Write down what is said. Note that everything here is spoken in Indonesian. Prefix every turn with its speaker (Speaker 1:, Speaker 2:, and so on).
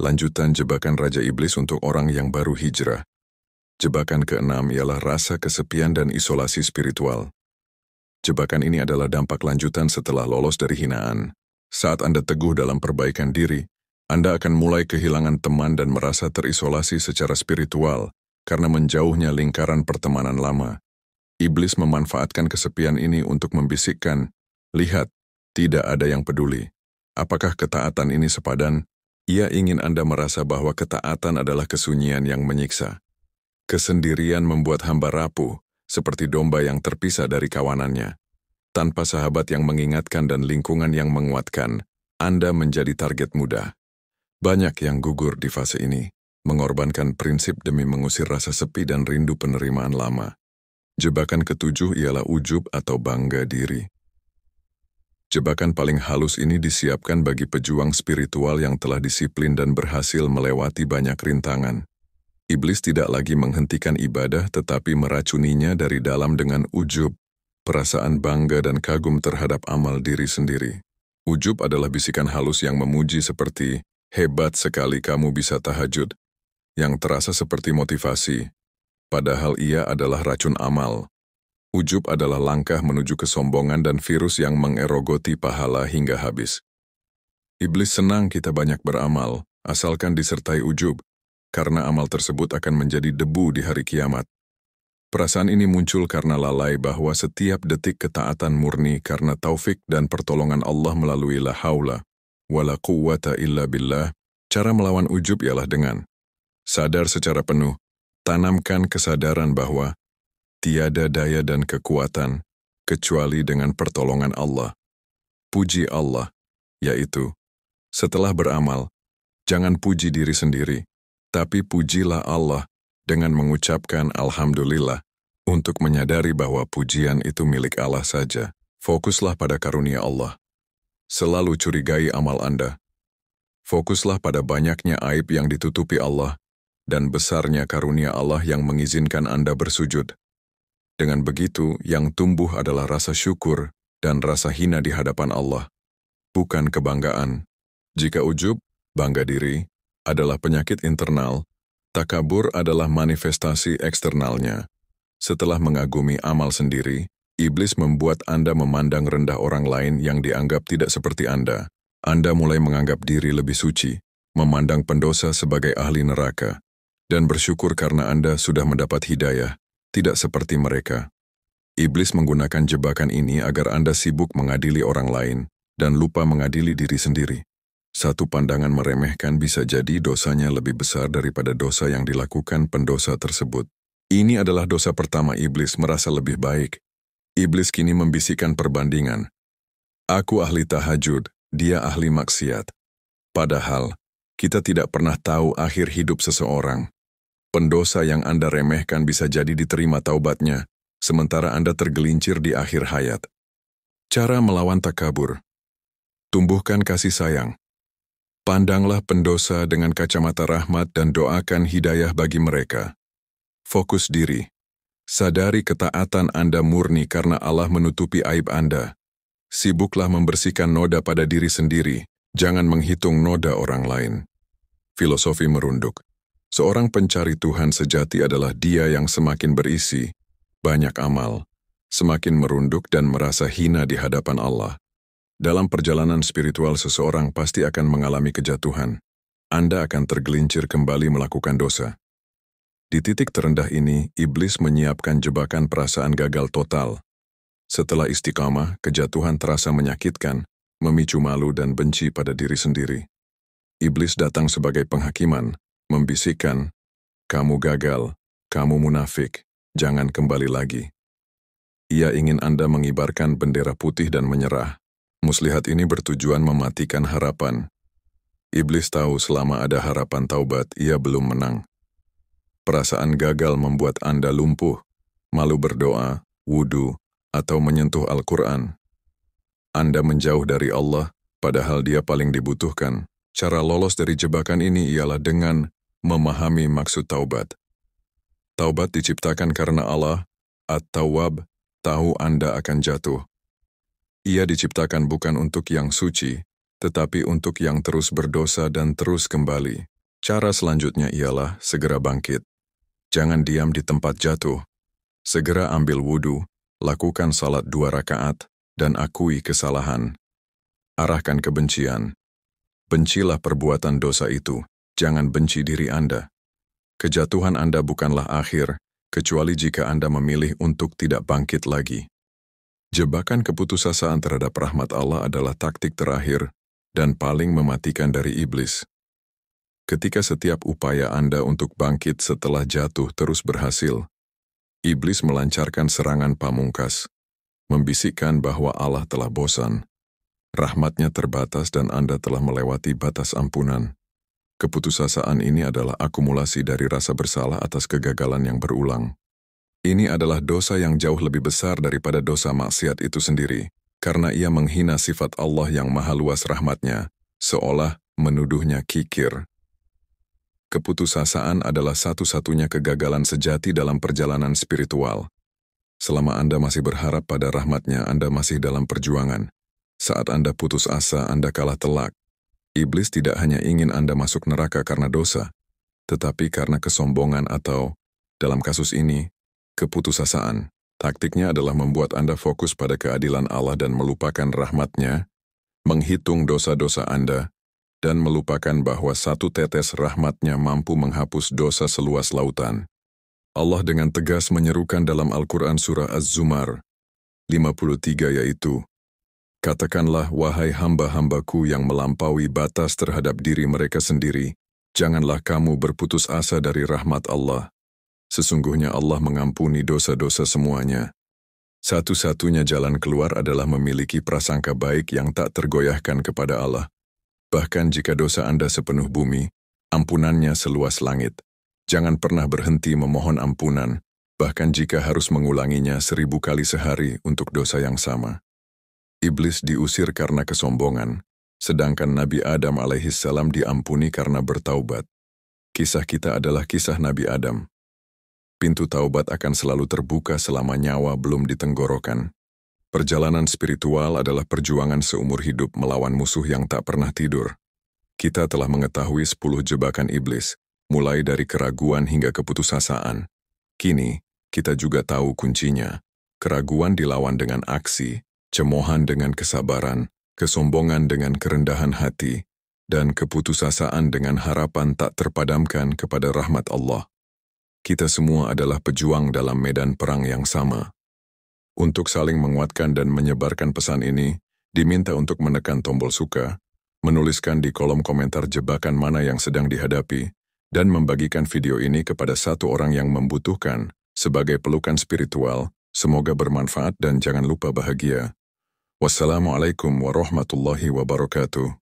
Speaker 1: Lanjutan jebakan Raja Iblis untuk orang yang baru hijrah. Jebakan keenam ialah rasa kesepian dan isolasi spiritual. Jebakan ini adalah dampak lanjutan setelah lolos dari hinaan. Saat Anda teguh dalam perbaikan diri, Anda akan mulai kehilangan teman dan merasa terisolasi secara spiritual karena menjauhnya lingkaran pertemanan lama. Iblis memanfaatkan kesepian ini untuk membisikkan, "Lihat, tidak ada yang peduli. Apakah ketaatan ini sepadan?" Ia ingin Anda merasa bahwa ketaatan adalah kesunyian yang menyiksa. Kesendirian membuat hamba rapuh, seperti domba yang terpisah dari kawanannya. Tanpa sahabat yang mengingatkan dan lingkungan yang menguatkan, Anda menjadi target mudah. Banyak yang gugur di fase ini, mengorbankan prinsip demi mengusir rasa sepi dan rindu penerimaan lama. Jebakan ketujuh ialah ujub atau bangga diri. Jebakan paling halus ini disiapkan bagi pejuang spiritual yang telah disiplin dan berhasil melewati banyak rintangan. Iblis tidak lagi menghentikan ibadah tetapi meracuninya dari dalam dengan ujub, perasaan bangga dan kagum terhadap amal diri sendiri. Ujub adalah bisikan halus yang memuji seperti, "Hebat sekali kamu bisa tahajud," yang terasa seperti motivasi, padahal ia adalah racun amal. Ujub adalah langkah menuju kesombongan dan virus yang mengerogoti pahala hingga habis. Iblis senang kita banyak beramal, asalkan disertai ujub, karena amal tersebut akan menjadi debu di hari kiamat. Perasaan ini muncul karena lalai bahwa setiap detik ketaatan murni karena taufik dan pertolongan Allah melalui la haula wa la quwwata illa billah. Cara melawan ujub ialah dengan sadar secara penuh, tanamkan kesadaran bahwa tiada daya dan kekuatan kecuali dengan pertolongan Allah. Puji Allah, yaitu, setelah beramal, jangan puji diri sendiri, tapi pujilah Allah dengan mengucapkan Alhamdulillah untuk menyadari bahwa pujian itu milik Allah saja. Fokuslah pada karunia Allah. Selalu curigai amal Anda. Fokuslah pada banyaknya aib yang ditutupi Allah dan besarnya karunia Allah yang mengizinkan Anda bersujud. Dengan begitu, yang tumbuh adalah rasa syukur dan rasa hina di hadapan Allah, bukan kebanggaan. Jika ujub, bangga diri, adalah penyakit internal, takabur adalah manifestasi eksternalnya. Setelah mengagumi amal sendiri, iblis membuat Anda memandang rendah orang lain yang dianggap tidak seperti Anda. Anda mulai menganggap diri lebih suci, memandang pendosa sebagai ahli neraka, dan bersyukur karena Anda sudah mendapat hidayah, tidak seperti mereka. Iblis menggunakan jebakan ini agar Anda sibuk mengadili orang lain dan lupa mengadili diri sendiri. Satu pandangan meremehkan bisa jadi dosanya lebih besar daripada dosa yang dilakukan pendosa tersebut. Ini adalah dosa pertama iblis merasa lebih baik. Iblis kini membisikkan perbandingan. Aku ahli tahajud, dia ahli maksiat. Padahal, kita tidak pernah tahu akhir hidup seseorang. Pendosa yang Anda remehkan bisa jadi diterima taubatnya, sementara Anda tergelincir di akhir hayat. Cara melawan takabur. Tumbuhkan kasih sayang. Pandanglah pendosa dengan kacamata rahmat dan doakan hidayah bagi mereka. Fokus diri. Sadari ketaatan Anda murni karena Allah menutupi aib Anda. Sibuklah membersihkan noda pada diri sendiri, jangan menghitung noda orang lain. Filosofi merunduk. Seorang pencari Tuhan sejati adalah dia yang semakin berisi, banyak amal, semakin merunduk dan merasa hina di hadapan Allah. Dalam perjalanan spiritual seseorang pasti akan mengalami kejatuhan. Anda akan tergelincir kembali melakukan dosa. Di titik terendah ini, iblis menyiapkan jebakan perasaan gagal total. Setelah istiqamah, kejatuhan terasa menyakitkan, memicu malu dan benci pada diri sendiri. Iblis datang sebagai penghakiman, membisikkan, "Kamu gagal, kamu munafik, jangan kembali lagi." Ia ingin Anda mengibarkan bendera putih dan menyerah. Muslihat ini bertujuan mematikan harapan. Iblis tahu selama ada harapan taubat, ia belum menang. Perasaan gagal membuat Anda lumpuh, malu berdoa, wudu, atau menyentuh Al-Quran. Anda menjauh dari Allah, padahal Dia paling dibutuhkan. Cara lolos dari jebakan ini ialah dengan memahami maksud taubat. Taubat diciptakan karena Allah, At-Tawwab, tahu Anda akan jatuh. Ia diciptakan bukan untuk yang suci, tetapi untuk yang terus berdosa dan terus kembali. Cara selanjutnya ialah segera bangkit. Jangan diam di tempat jatuh. Segera ambil wudhu, lakukan salat 2 rakaat, dan akui kesalahan. Arahkan kebencian. Bencilah perbuatan dosa itu, jangan benci diri Anda. Kejatuhan Anda bukanlah akhir, kecuali jika Anda memilih untuk tidak bangkit lagi. Jebakan keputusasaan terhadap rahmat Allah adalah taktik terakhir dan paling mematikan dari iblis. Ketika setiap upaya Anda untuk bangkit setelah jatuh terus berhasil, iblis melancarkan serangan pamungkas, membisikkan bahwa Allah telah bosan, rahmatnya terbatas dan Anda telah melewati batas ampunan. Keputusasaan ini adalah akumulasi dari rasa bersalah atas kegagalan yang berulang. Ini adalah dosa yang jauh lebih besar daripada dosa maksiat itu sendiri, karena ia menghina sifat Allah yang maha luas rahmatnya, seolah menuduhnya kikir. Keputusasaan adalah satu-satunya kegagalan sejati dalam perjalanan spiritual. Selama Anda masih berharap pada rahmatnya, Anda masih dalam perjuangan. Saat Anda putus asa, Anda kalah telak. Iblis tidak hanya ingin Anda masuk neraka karena dosa, tetapi karena kesombongan atau, dalam kasus ini, keputusasaan. Taktiknya adalah membuat Anda fokus pada keadilan Allah dan melupakan rahmatnya, menghitung dosa-dosa Anda, dan melupakan bahwa satu tetes rahmatnya mampu menghapus dosa seluas lautan. Allah dengan tegas menyerukan dalam Al-Quran Surah Az-Zumar 53 yaitu, "Katakanlah, wahai hamba-hambaku yang melampaui batas terhadap diri mereka sendiri, janganlah kamu berputus asa dari rahmat Allah. Sesungguhnya Allah mengampuni dosa-dosa semuanya. Satu-satunya jalan keluar adalah memiliki prasangka baik yang tak tergoyahkan kepada Allah. Bahkan jika dosa Anda sepenuh bumi, ampunannya seluas langit. Jangan pernah berhenti memohon ampunan, bahkan jika harus mengulanginya 1000 kali sehari untuk dosa yang sama." Iblis diusir karena kesombongan, sedangkan Nabi Adam alaihissalam diampuni karena bertaubat. Kisah kita adalah kisah Nabi Adam. Pintu taubat akan selalu terbuka selama nyawa belum ditenggorokan. Perjalanan spiritual adalah perjuangan seumur hidup melawan musuh yang tak pernah tidur. Kita telah mengetahui 10 jebakan iblis, mulai dari keraguan hingga keputusasaan. Kini, kita juga tahu kuncinya. Keraguan dilawan dengan aksi, cemoohan dengan kesabaran, kesombongan dengan kerendahan hati, dan keputusasaan dengan harapan tak terpadamkan kepada rahmat Allah. Kita semua adalah pejuang dalam medan perang yang sama. Untuk saling menguatkan dan menyebarkan pesan ini, diminta untuk menekan tombol suka, menuliskan di kolom komentar jebakan mana yang sedang dihadapi, dan membagikan video ini kepada satu orang yang membutuhkan sebagai pelukan spiritual. Semoga bermanfaat dan jangan lupa bahagia. Wassalamualaikum warahmatullahi wabarakatuh.